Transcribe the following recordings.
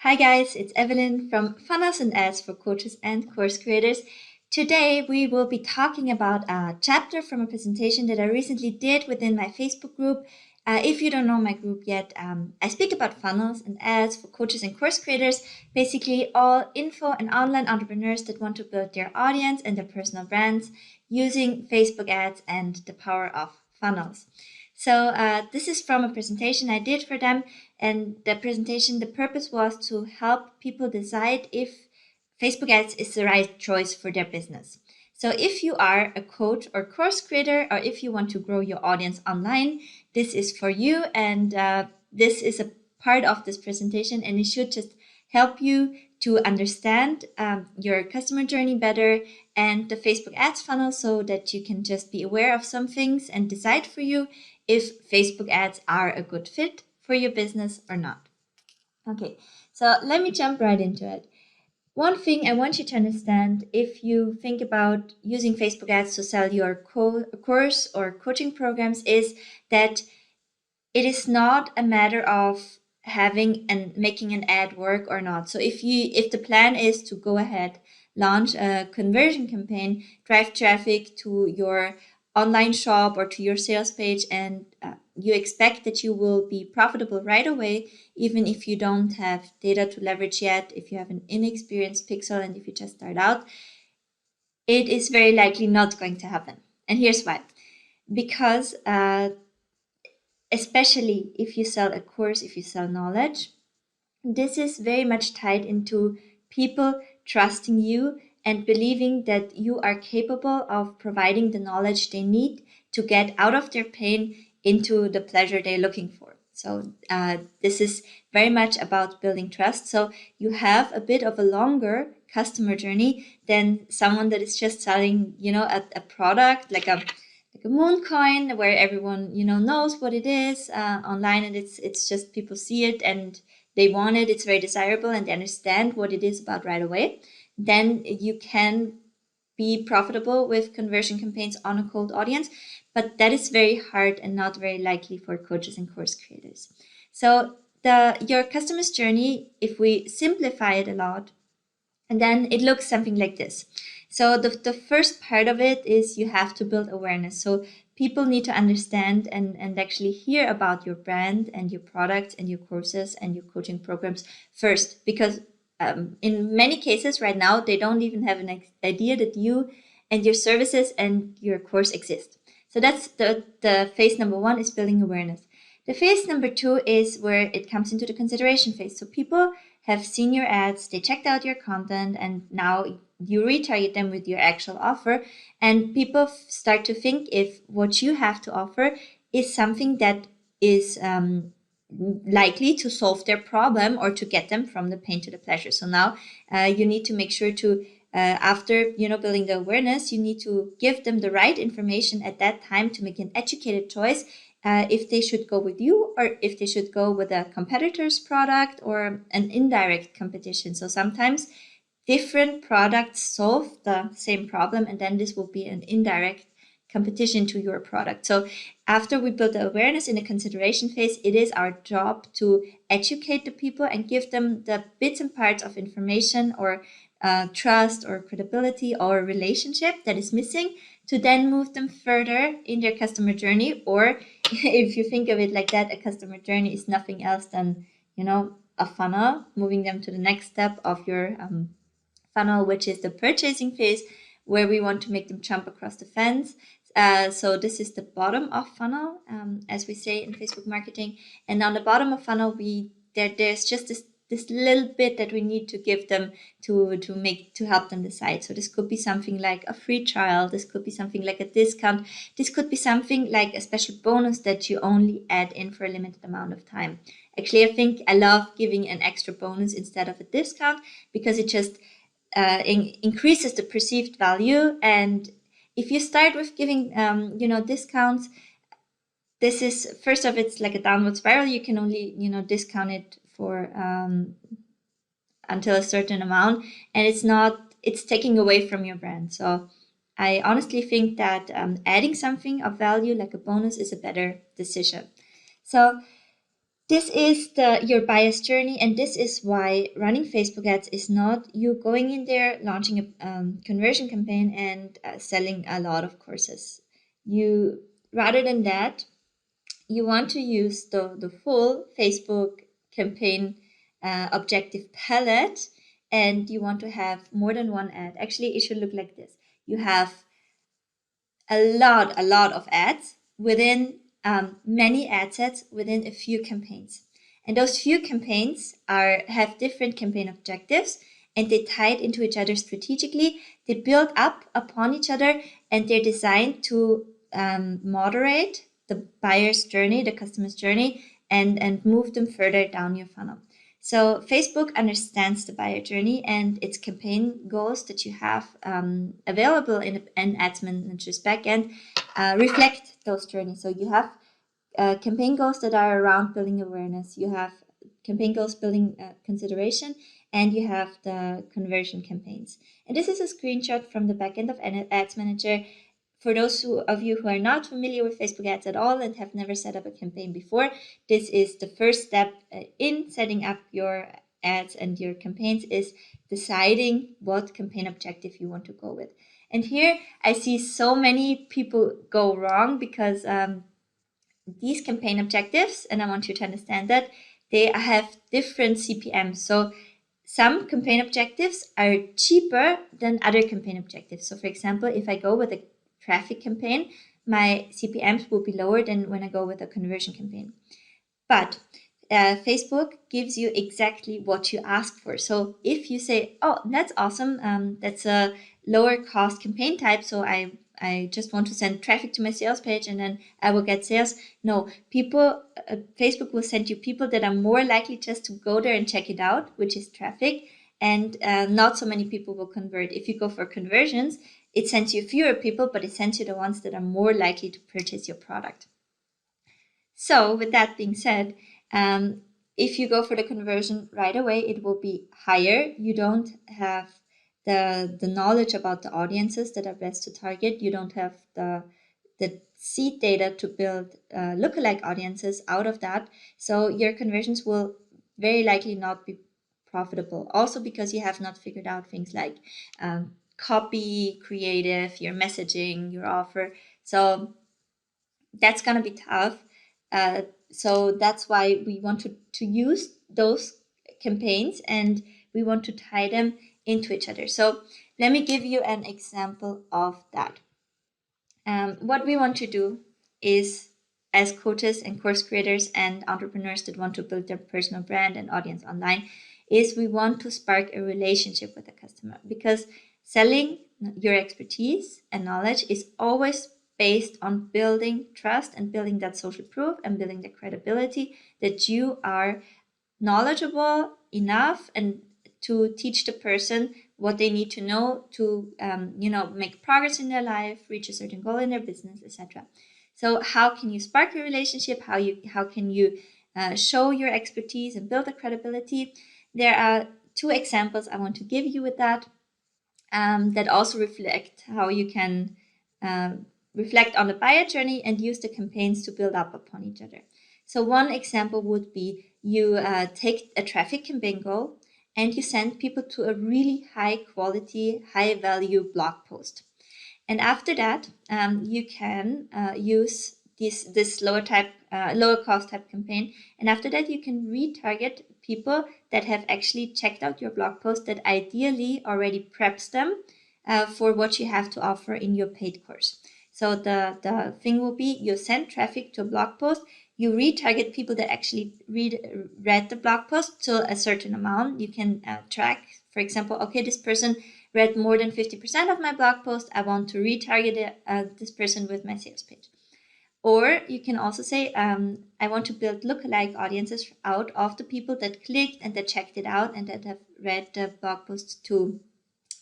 Hi guys, it's Evelyn from Funnels and Ads for Coaches and Course Creators. Today we will be talking about a chapter from a presentation that I recently did within my Facebook group. If you don't know my group yet, I speak about funnels and ads for coaches and course creators, basically all info and online entrepreneurs that want to build their audience and their personal brands using Facebook ads and the power of funnels. So this is from a presentation I did for them, and the purpose was to help people decide if Facebook ads is the right choice for their business. So if you are a coach or course creator, or if you want to grow your audience online, this is for you. And this is a part of this presentation, and it should just help you to understand your customer journey better and the Facebook ads funnel, so that you can just be aware of some things and decide for you if Facebook ads are a good fit for your business or not. Okay, so let me jump right into it. One thing I want you to understand, if you think about using Facebook ads to sell your course or coaching programs, is that it is not a matter of having and making an ad work or not. So if the plan is to go ahead, launch a conversion campaign, drive traffic to your online shop or to your sales page, and you expect that you will be profitable right away, even if you don't have data to leverage yet, if you have an inexperienced pixel and if you just start out, it is very likely not going to happen. And here's why. Because especially if you sell a course, if you sell knowledge, this is very much tied into people trusting you and believing that you are capable of providing the knowledge they need to get out of their pain into the pleasure they're looking for. So this is very much about building trust. So you have a bit of a longer customer journey than someone that is just selling, a product like a moon coin, where everyone knows what it is online, and it's just people see it and they want it, it's very desirable, and they understand what it is about right away. Then you can be profitable with conversion campaigns on a cold audience, but that is very hard and not very likely for coaches and course creators. So your customer's journey, if we simplify it a lot, and then it looks something like this. So the first part of it is you have to build awareness. So people need to understand and actually hear about your brand and your products and your courses and your coaching programs first, because in many cases right now, they don't even have an idea that you and your services and your course exist. So that's the phase number one, is building awareness. The phase number two is where it comes into the consideration phase. So people have seen your ads, they checked out your content, and now you retarget them with your actual offer. And people start to think if what you have to offer is something that is likely to solve their problem or to get them from the pain to the pleasure. So now you need to make sure to after building the awareness, you need to give them the right information at that time to make an educated choice if they should go with you or if they should go with a competitor's product or an indirect competition. So sometimes different products solve the same problem, and then this will be an indirect competition to your product. So after we build the awareness in the consideration phase, it is our job to educate the people and give them the bits and parts of information or trust or credibility or relationship that is missing, to then move them further in their customer journey. Or if you think of it like that, a customer journey is nothing else than, a funnel, moving them to the next step of your funnel, which is the purchasing phase, where we want to make them jump across the fence. So this is the bottom of funnel, as we say in Facebook marketing. And on the bottom of funnel, there's just this little bit that we need to give them to help them decide. So this could be something like a free trial. This could be something like a discount. This could be something like a special bonus that you only add in for a limited amount of time. Actually, I think I love giving an extra bonus instead of a discount, because it just increases the perceived value. And if you start with giving discounts, this is, first off, it's like a downward spiral. You can only discount it for until a certain amount, and it's taking away from your brand. So I honestly think that adding something of value like a bonus is a better decision. So This is your buyer's journey, and this is why running Facebook ads is not you going in there, launching a conversion campaign, and selling a lot of courses. You rather than that, you want to use the full Facebook campaign objective palette, and you want to have more than one ad. Actually, it should look like this. You have a lot of ads within many ad sets within a few campaigns. And those few campaigns have different campaign objectives, and they tie into each other strategically. They build up upon each other, and they're designed to moderate the buyer's journey, the customer's journey, and move them further down your funnel. So Facebook understands the buyer journey, and its campaign goals that you have available in an ads manager's backend reflect those journeys. So you have campaign goals that are around building awareness. You have campaign goals building consideration, and you have the conversion campaigns. And this is a screenshot from the backend of Ads Manager. For those of you who are not familiar with Facebook ads at all and have never set up a campaign before, this is the first step in setting up your ads and your campaigns, is deciding what campaign objective you want to go with. And here I see so many people go wrong because these campaign objectives, and I want you to understand that they have different CPMs. So some campaign objectives are cheaper than other campaign objectives. So for example, if I go with a traffic campaign, my CPMs will be lower than when I go with a conversion campaign. But Facebook gives you exactly what you ask for. So if you say, oh, that's awesome, that's a lower cost campaign type, so I just want to send traffic to my sales page and then I will get sales. No, Facebook will send you people that are more likely just to go there and check it out, which is traffic, and not so many people will convert. If you go for conversions, it sends you fewer people, but it sends you the ones that are more likely to purchase your product. So with that being said, if you go for the conversion right away, it will be higher. You don't have the knowledge about the audiences that are best to target. You don't have the seed data to build lookalike audiences out of that. So your conversions will very likely not be profitable. Also because you have not figured out things like copy, creative, your messaging, your offer. So that's going to be tough. So that's why we want to use those campaigns, and we want to tie them into each other. So let me give you an example of that. What we want to do is, as coaches and course creators and entrepreneurs that want to build their personal brand and audience online, is we want to spark a relationship with the customer, because selling your expertise and knowledge is always based on building trust and building that social proof and building the credibility that you are knowledgeable enough and to teach the person what they need to know to make progress in their life, reach a certain goal in their business, etc. So how can you spark a relationship? How can you show your expertise and build the credibility? There are two examples I want to give you with that that also reflect how you can reflect on the buyer journey and use the campaigns to build up upon each other. So one example would be you take a traffic campaign goal and you send people to a really high quality, high value blog post. And after that, you can use this lower cost type campaign. And after that, you can retarget people that have actually checked out your blog post, that ideally already preps them for what you have to offer in your paid course. So the thing will be, you send traffic to a blog post, you retarget people that actually read the blog post to a certain amount. You can track, for example, okay, this person read more than 50% of my blog post. I want to retarget this person with my sales page. Or you can also say, I want to build lookalike audiences out of the people that clicked and that checked it out and that have read the blog post to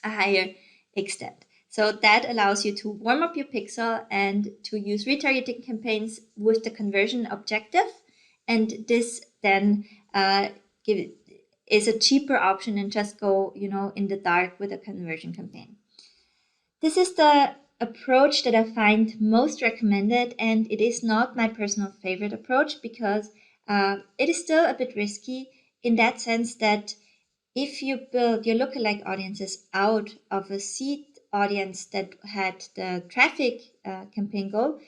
a higher extent. So that allows you to warm up your pixel and to use retargeting campaigns with the conversion objective. And this then is a cheaper option than just go, in the dark with a conversion campaign. This is the approach that I find most recommended, and it is not my personal favorite approach because It is still a bit risky in that sense that if you build your lookalike audiences out of a seed audience that had the traffic campaign goal,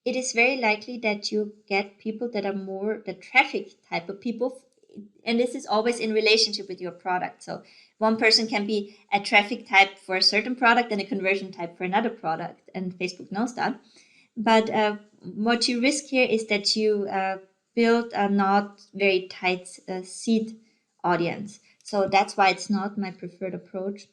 it is very likely that you get people that are more the traffic type of people. And this is always in relationship with your product. So one person can be a traffic type for a certain product and a conversion type for another product. And Facebook knows that. But what you risk here is that you build a not very tight seed audience. So that's why it's not my preferred approach.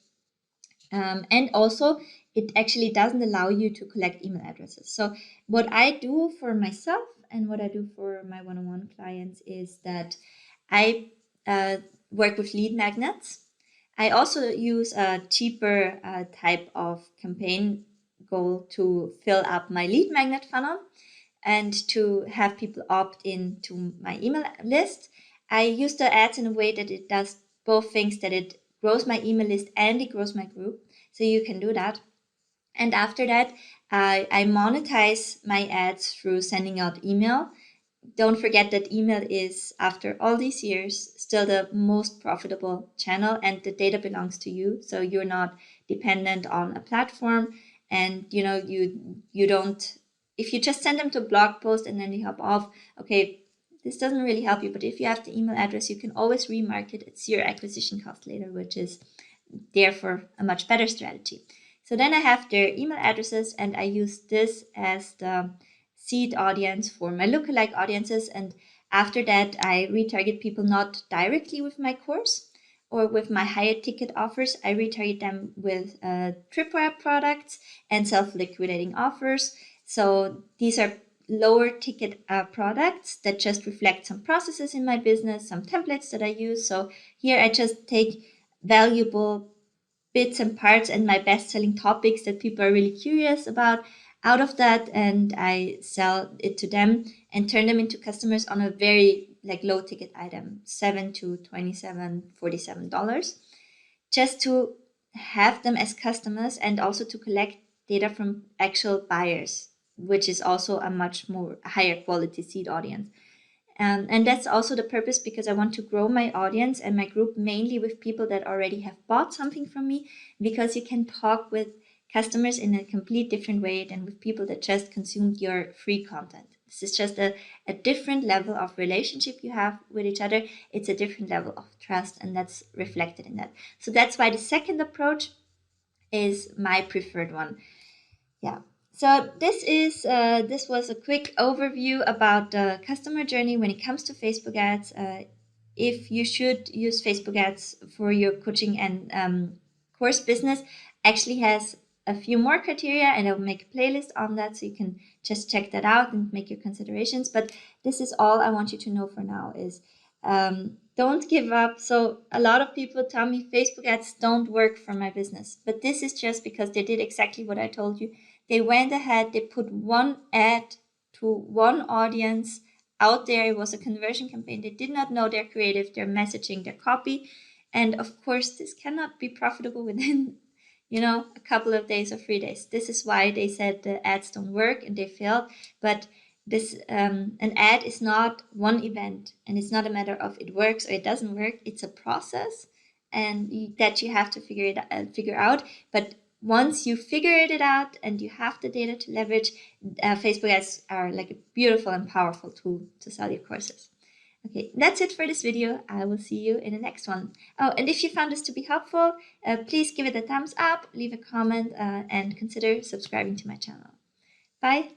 And also, it actually doesn't allow you to collect email addresses. So what I do for myself and what I do for my one-on-one clients is that I work with lead magnets. I also use a cheaper type of campaign goal to fill up my lead magnet funnel and to have people opt in to my email list. I use the ads in a way that it does both things, that it grows my email list and it grows my group. So you can do that. And after that, I monetize my ads through sending out email. Don't forget that email is, after all these years, still the most profitable channel, and the data belongs to you. So you're not dependent on a platform, and you don't. If you just send them to a blog post and then they hop off, okay, this doesn't really help you. But if you have the email address, you can always remarket at zero acquisition cost later, which is therefore a much better strategy. So then I have their email addresses, and I use this as the seed audience for my lookalike audiences. And after that, I retarget people not directly with my course or with my higher ticket offers. I retarget them with tripwire products and self-liquidating offers. So these are lower ticket products that just reflect some processes in my business, some templates that I use. So here I just take valuable bits and parts and my best-selling topics that people are really curious about out of that, and I sell it to them and turn them into customers on a very low ticket item, $7 to $27, $47, just to have them as customers and also to collect data from actual buyers, which is also a much more higher quality seed audience. And that's also the purpose, because I want to grow my audience and my group mainly with people that already have bought something from me, because you can talk with customers in a complete different way than with people that just consumed your free content. This is just a different level of relationship you have with each other. It's a different level of trust, and that's reflected in that. So that's why the second approach is my preferred one. Yeah. So this was a quick overview about the customer journey when it comes to Facebook ads. If you should use Facebook ads for your coaching and course business, actually has a few more criteria, and I'll make a playlist on that, so you can just check that out and make your considerations. But this is all I want you to know for now is don't give up. So a lot of people tell me Facebook ads don't work for my business, but this is just because they did exactly what I told you. They went ahead, they put one ad to one audience out there. It was a conversion campaign. They did not know their creative, their messaging, their copy. And of course, this cannot be profitable within, a couple of days or 3 days. This is why they said the ads don't work and they failed. But this an ad is not one event, and it's not a matter of it works or it doesn't work. It's a process, and that you have to figure out. But once you figure it out and you have the data to leverage, Facebook ads are like a beautiful and powerful tool to sell your courses. Okay, that's it for this video. I will see you in the next one. Oh, and if you found this to be helpful, please give it a thumbs up, leave a comment, and consider subscribing to my channel. Bye.